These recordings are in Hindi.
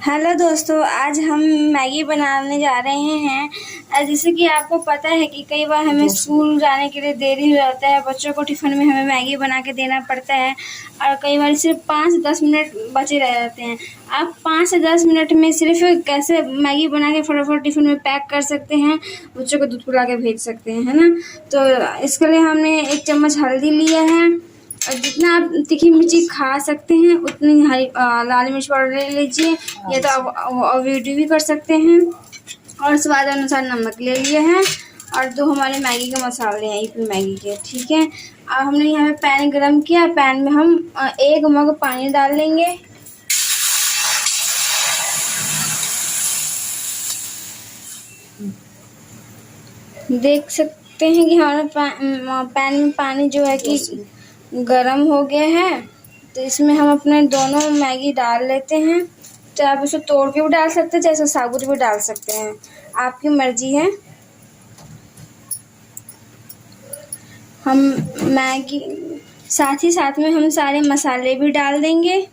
हेलो दोस्तों, आज हम मैगी बनाने जा रहे हैं। जैसे कि आपको पता है कि कई बार हमें स्कूल जाने के लिए देरी हो जाता है, बच्चों को टिफ़िन में हमें मैगी बना के देना पड़ता है और कई बार सिर्फ 5 से 10 मिनट बचे रह जाते हैं। आप 5 से 10 मिनट में सिर्फ कैसे मैगी बना के फटाफट टिफ़िन में पैक कर सकते हैं, बच्चों को दूध पिला के भेज सकते हैं, है ना। तो इसके लिए हमने 1 चम्मच हल्दी लिया है और जितना आप तीखी मिर्ची खा सकते हैं उतनी हरी लाल मिर्च पाउडर ले लीजिए, या तो आप अवॉइड भी कर सकते हैं। और स्वाद अनुसार नमक ले लिए हैं और 2 हमारे मैगी के मसाले हैं यूपी मैगी के, ठीक है। अब हमने यहाँ पे पैन गरम किया, पैन में हम 1 मग पानी डाल लेंगे। देख सकते हैं कि हमारा पैन में पानी जो है कि गरम हो गया है। तो इसमें हम अपने दोनों मैगी डाल लेते हैं। तो आप इसे तोड़ के भी डाल सकते हैं, जैसे साबुत भी डाल सकते हैं, आपकी मर्जी है। हम मैगी साथ ही साथ में हम सारे मसाले भी डाल देंगे।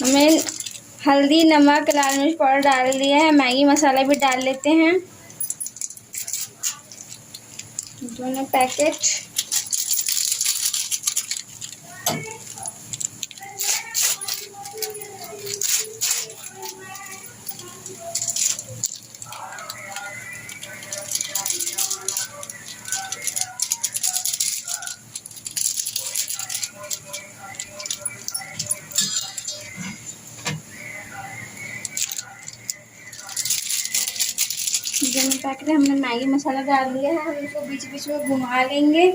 हमें हल्दी, नमक, लाल मिर्च पाउडर डाल दिया है, मैगी मसाला भी डाल लेते हैं, दोनों पैकेट। दोनों पैकेट हमने मैगी मसाला डाल दिया है, हम इसको बीच बीच में घुमा लेंगे।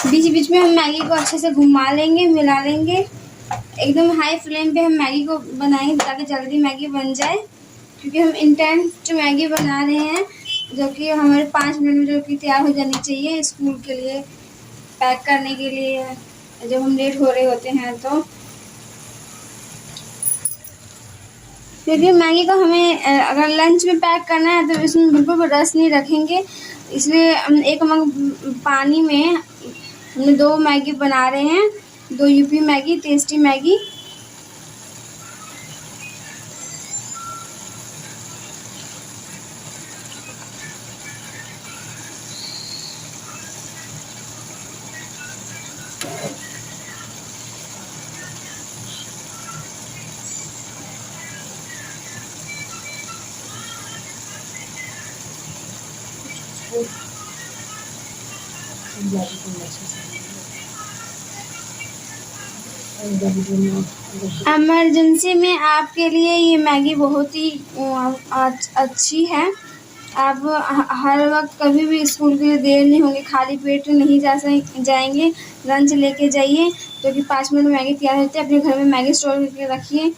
बीच बीच में हम मैगी को अच्छे से घुमा लेंगे, मिला लेंगे। एकदम हाई फ्लेम पे हम मैगी को बनाएंगे ताकि जल्दी मैगी बन जाए, क्योंकि हम इंस्टेंट मैगी बना रहे हैं जो कि हमारे 5 मिनट में जो कि तैयार हो जानी चाहिए स्कूल के लिए पैक करने के लिए, जब हम लेट हो रहे होते हैं तो। क्योंकि मैगी को हमें अगर लंच में पैक करना है तो इसमें बिल्कुल भी रस नहीं रखेंगे, इसलिए हम 1 मग पानी में हमने 2 मैगी बना रहे हैं, 2 UP Maggi, tasty Maggi. Emergency में आपके लिए ये मैगी बहुत ही अच्छी है। आप हर वक्त कभी भी स्कूल के लिए देर नहीं होंगे, खाली पेट नहीं जाएंगे। लंच लेके जाइए, जो कि 5 मिनट में मैगी तैयार होती है। अपने घर में मैगी स्टोर करके रखिए,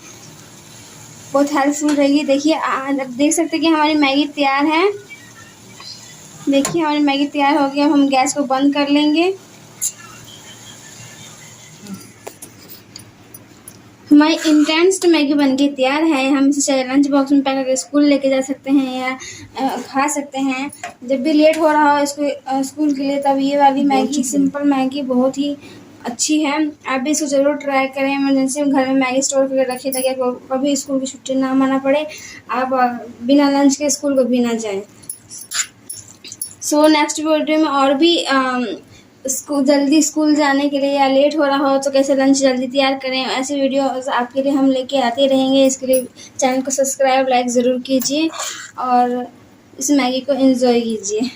बहुत हेल्पफुल रहेगी। देखिए, देख सकते हैं कि हमारी मैगी तैयार है। देखिए, हमारी मैगी तैयार हो गई। अब हम गैस को बंद कर लेंगे। हमारी इंटेंस मैगी बनके तैयार है। हम इसे चाहे लंच बॉक्स में पैक करके स्कूल लेके जा सकते हैं या खा सकते हैं जब भी लेट हो रहा हो स्कूल के लिए। तब ये वाली मैगी, सिंपल मैगी, बहुत ही अच्छी है। आप भी इसको ज़रूर ट्राई करें। इमरजेंसी में घर में मैगी स्टोर करके रखिए ताकि आपको कभी स्कूल की छुट्टी ना माना पड़े, आप बिना लंच के स्कूल को भी ना जाएँ। सो नेक्स्ट वीडियो में और भी जल्दी स्कूल जाने के लिए या लेट हो रहा हो तो कैसे लंच जल्दी तैयार करें, ऐसे वीडियो आपके लिए हम लेके आते रहेंगे। इसके लिए चैनल को सब्सक्राइब, लाइक ज़रूर कीजिए और इस मैगी को एंजॉय कीजिए।